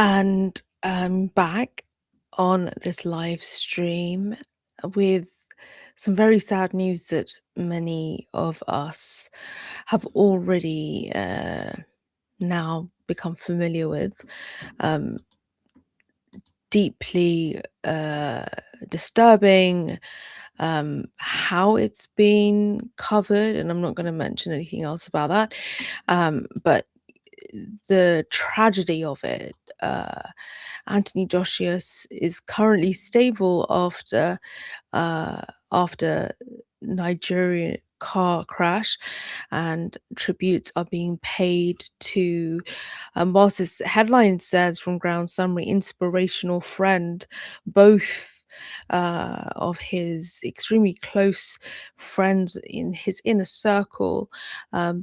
And I'm back on this live stream with some very sad news that many of us have already now become familiar with. Um, Deeply disturbing how it's been covered, and I'm not going to mention anything else about that. But the tragedy of it. Anthony Joshua is currently stable uh, after Nigerian car crash, and tributes are being paid to, whilst this headline says from Ground Summary, inspirational friend, both of his extremely close friends in his inner circle,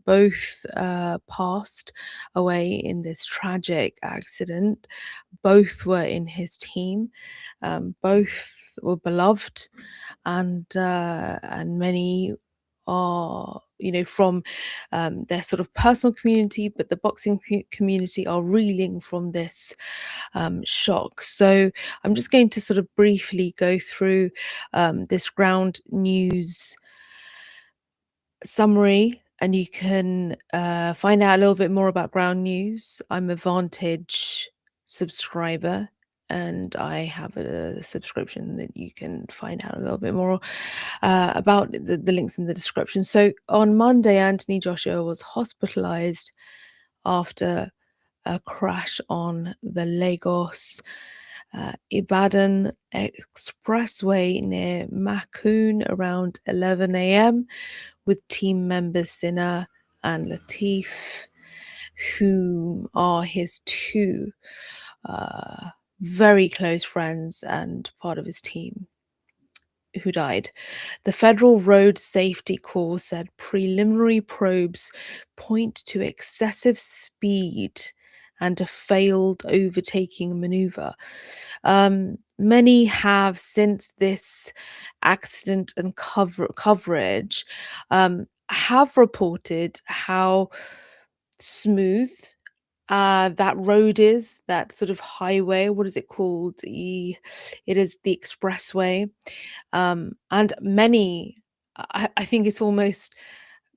both passed away in this tragic accident. Both were in his team. Both were beloved, and many are, from their sort of personal community, but the boxing community are reeling from this shock. So I'm just going to sort of briefly go through this ground news summary, and you can find out a little bit more about ground news. I'm a Vantage subscriber, and I have a subscription that you can find out a little bit more about. The links in the description. So on Monday, Anthony Joshua was hospitalized after a crash on the Lagos Ibadan Expressway near Makun around 11 a.m. with team members Sinner and Latif, who are his two very close friends and part of his team, who died. The Federal Road Safety Corps said preliminary probes point to excessive speed and a failed overtaking maneuver. Many have, since this accident and coverage, have reported how smooth that road is, that sort of highway. What is it called? It is the expressway. And many, I think it's almost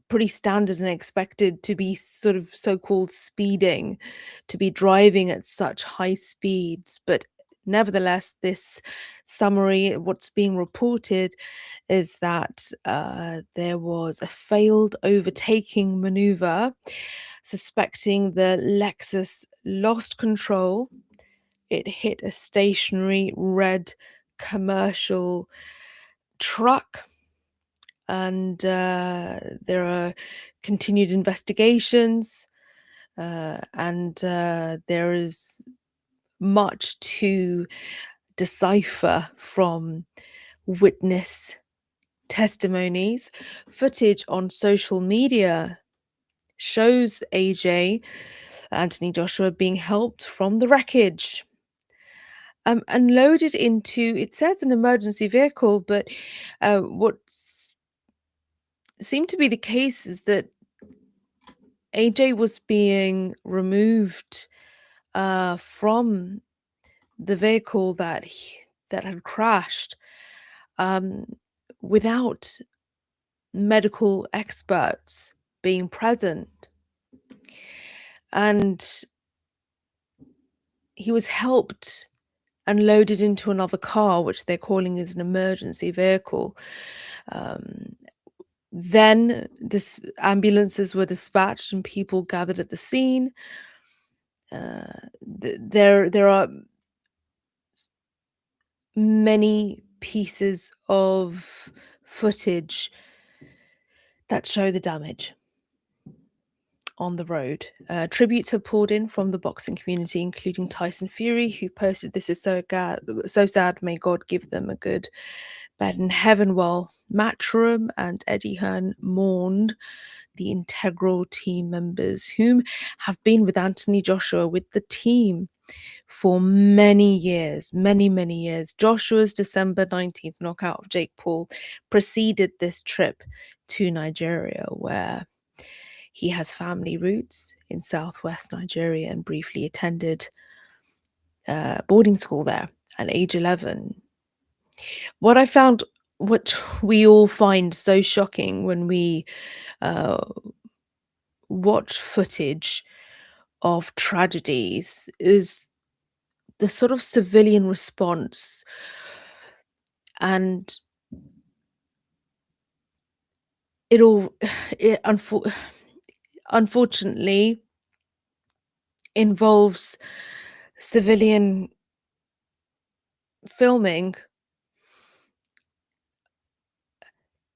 pretty standard and expected to be sort of so-called speeding, to be driving at such high speeds. But nevertheless, this summary, what's being reported is that there was a failed overtaking maneuver, suspecting the Lexus lost control. It hit a stationary red commercial truck, and there are continued investigations, and there is much to decipher from witness testimonies. Footage on social media shows AJ, Anthony Joshua, being helped from the wreckage and loaded into, it says, an emergency vehicle, but what seemed to be the case is that AJ was being removed from the vehicle that had crashed, without medical experts being present, and he was helped and loaded into another car, which they're calling as an emergency vehicle. Then ambulances were dispatched and people gathered at the scene. There are many pieces of footage that show the damage on the road. Tributes have poured in from the boxing community, including Tyson Fury, who posted, "This is so sad. May God give them a good bed in heaven," while Matchroom and Eddie Hearn mourned the integral team members whom have been with Anthony Joshua, with the team, for many years, many years. Joshua's December 19th knockout of Jake Paul preceded this trip to Nigeria, where he has family roots in southwest Nigeria, and briefly attended boarding school there at age 11. What I found, what we all find so shocking when we uh, watch footage of tragedies is the sort of civilian response, and it all it unfortunately involves civilian filming.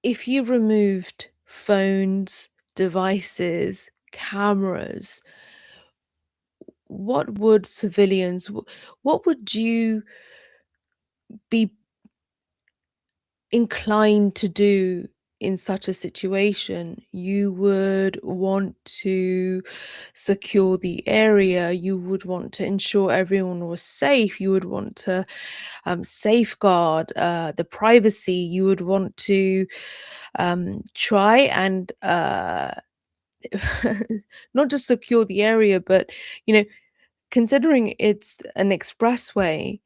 If you removed phones, devices, cameras, what would what would you be inclined to do in such a situation? You would want to secure the area, you would want to ensure everyone was safe, you would want to safeguard the privacy, you would want to try and not just secure the area, but you know, considering it's an expressway,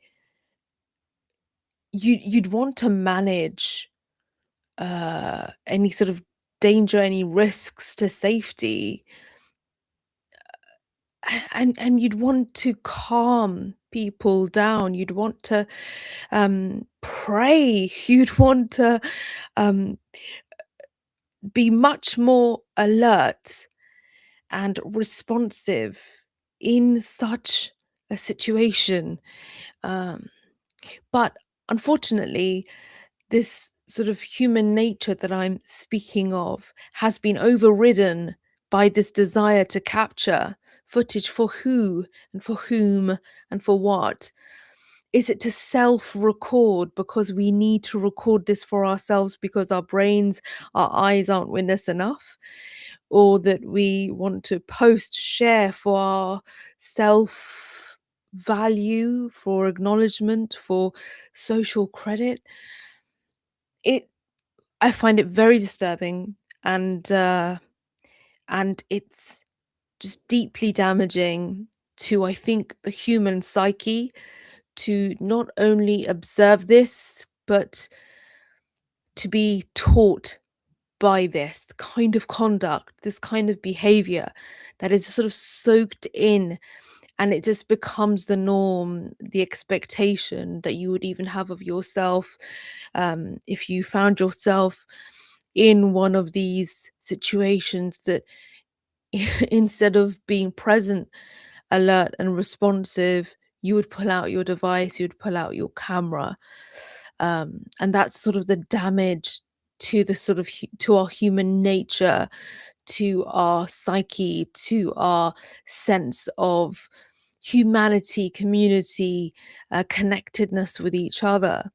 you'd want to manage any sort of danger, any risks to safety, and you'd want to calm people down. You'd want to pray. You'd want to um, be much more alert and responsive in such a situation. Um, but unfortunately, this sort of human nature that I'm speaking of has been overridden by this desire to capture footage. For who and for whom and for what? Is it to self record because we need to record this for ourselves because our brains, our eyes aren't witness enough? Or that we want to post, share for our self value, for acknowledgement, for social credit? It I find it very disturbing, and it's just deeply damaging to, I think, the human psyche to not only observe this, but to be taught by this kind of conduct, this kind of behavior that is sort of soaked in, and it just becomes the norm, the expectation that you would even have of yourself. If you found yourself in one of these situations, that instead of being present, alert, and responsive, you would pull out your device, you would pull out your camera. And that's sort of the damage to the sort of to our human nature, to our psyche, to our sense of humanity, community, connectedness with each other.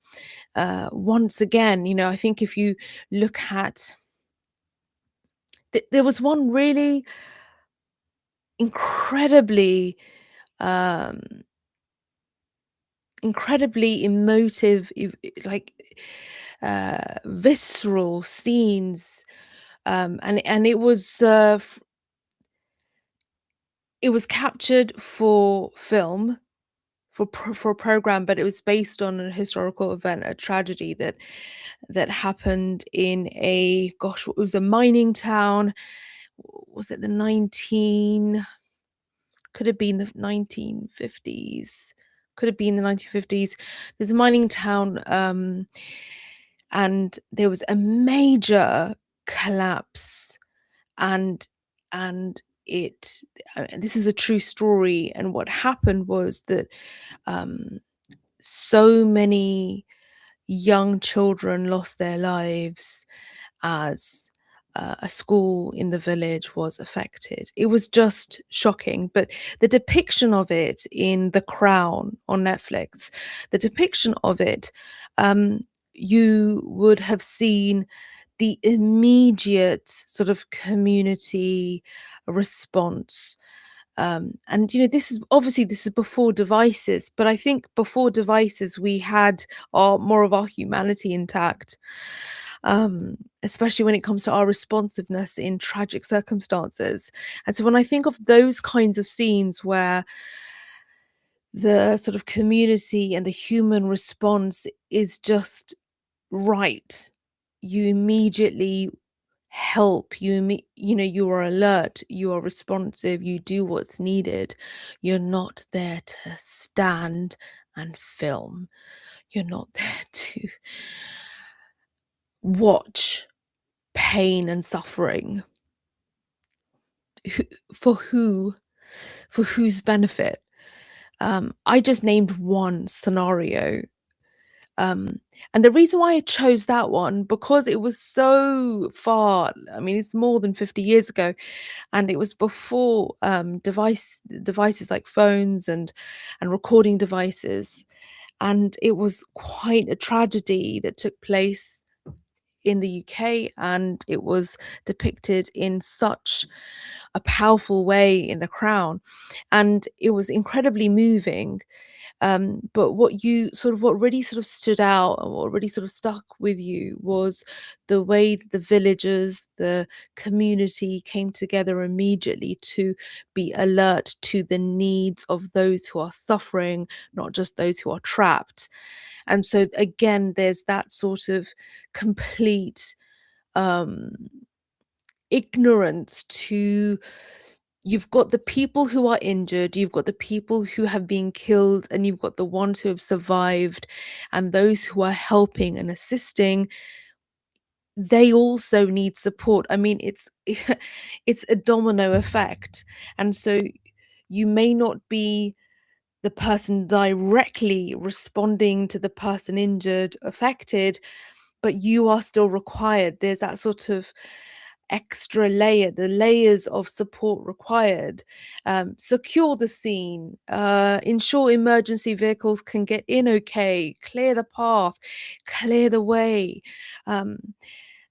Once again, I think if you look at, there was one really incredibly, um, incredibly emotive, like visceral scenes, and it was captured for film, for a program, but it was based on a historical event, a tragedy that happened in a, gosh, it was a mining town. Was it the 19 could have been the 1950s, could have been the 1950s. There's a mining town, and there was a major collapse, and and it this is a true story, and what happened was that um so many young children lost their lives as a school in the village was affected. It was just shocking. But the depiction of it in The Crown on Netflix, the depiction of it, um, you would have seen the immediate sort of community response. And this is before devices, but I think before devices we had more of our humanity intact, especially when it comes to our responsiveness in tragic circumstances. And so when I think of those kinds of scenes where the sort of community and the human response is just right. You immediately help, you know, you are alert, you are responsive, you do what's needed. You're not there to stand and film. You're not there to watch pain and suffering. Who for who? For whose benefit? I just named one scenario. Um, and the reason why I chose that one, because it was so far, I mean, it's more than 50 years ago, and it was before devices like phones and recording devices. And it was quite a tragedy that took place in the UK, and it was depicted in such a powerful way in The Crown, and it was incredibly moving. But what really sort of stood out and what really sort of stuck with you was the way that the villagers, the community came together immediately to be alert to the needs of those who are suffering, not just those who are trapped. And so again, there's that sort of complete um ignorance to, you've got the people who are injured, you've got the people who have been killed, and you've got the ones who have survived, and those who are helping and assisting, they also need support. I mean, it's it's a domino effect. And so you may not be the person directly responding to the person injured, affected, but you are still required. There's that sort of extra layer, the layers of support required. Secure the scene, ensure emergency vehicles can get in okay, clear the path, clear the way, um,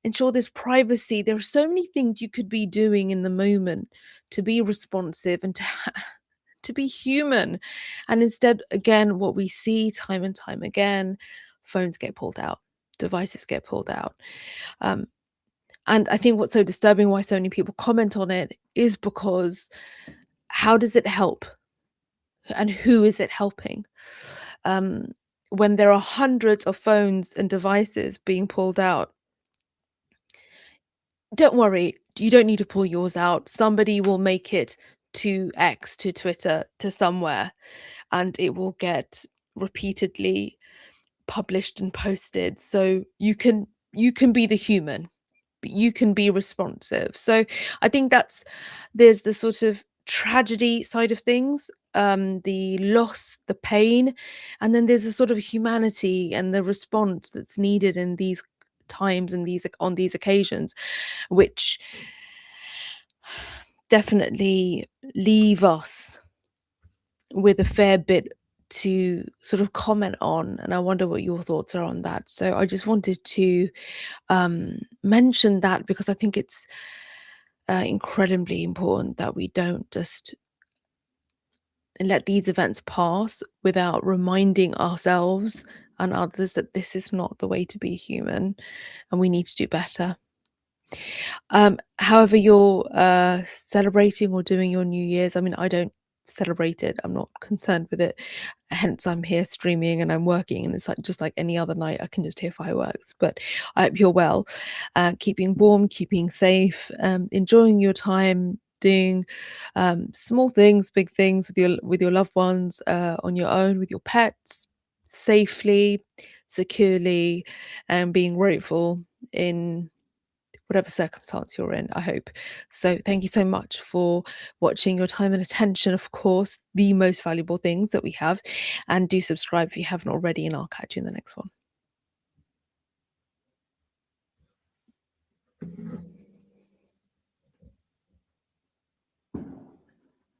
ensure there's privacy. There are so many things you could be doing in the moment to be responsive and to to be human. And instead, again, what we see time and time again, phones get pulled out, devices get pulled out. Um, and I think what's so disturbing, why so many people comment on it, is because how does it help? And who is it helping? Um, when there are hundreds of phones and devices being pulled out, don't worry, you don't need to pull yours out. Somebody will make it to X, to Twitter, to somewhere, and it will get repeatedly published and posted. So you can be the human, but you can be responsive. So I think there's the sort of tragedy side of things, the loss, the pain, and then there's a sort of humanity and the response that's needed in these times and these on these occasions, which definitely leave us with a fair bit to sort of comment on. And I wonder what your thoughts are on that. So I just wanted to mention that, because I think it's incredibly important that we don't just let these events pass without reminding ourselves and others that this is not the way to be human, and we need to do better. However you're celebrating or doing your New Year's, I mean, I don't celebrate it. I'm not concerned with it. Hence, I'm here streaming and I'm working, and it's like just like any other night. I can just hear fireworks. But I hope you're well, keeping warm, keeping safe, enjoying your time, doing small things, big things with your loved ones, on your own, with your pets, safely, securely, and being grateful in whatever circumstance you're in, I hope. So thank you so much for watching. Your time and attention, of course, the most valuable things that we have. And do subscribe if you haven't already, and I'll catch you in the next one.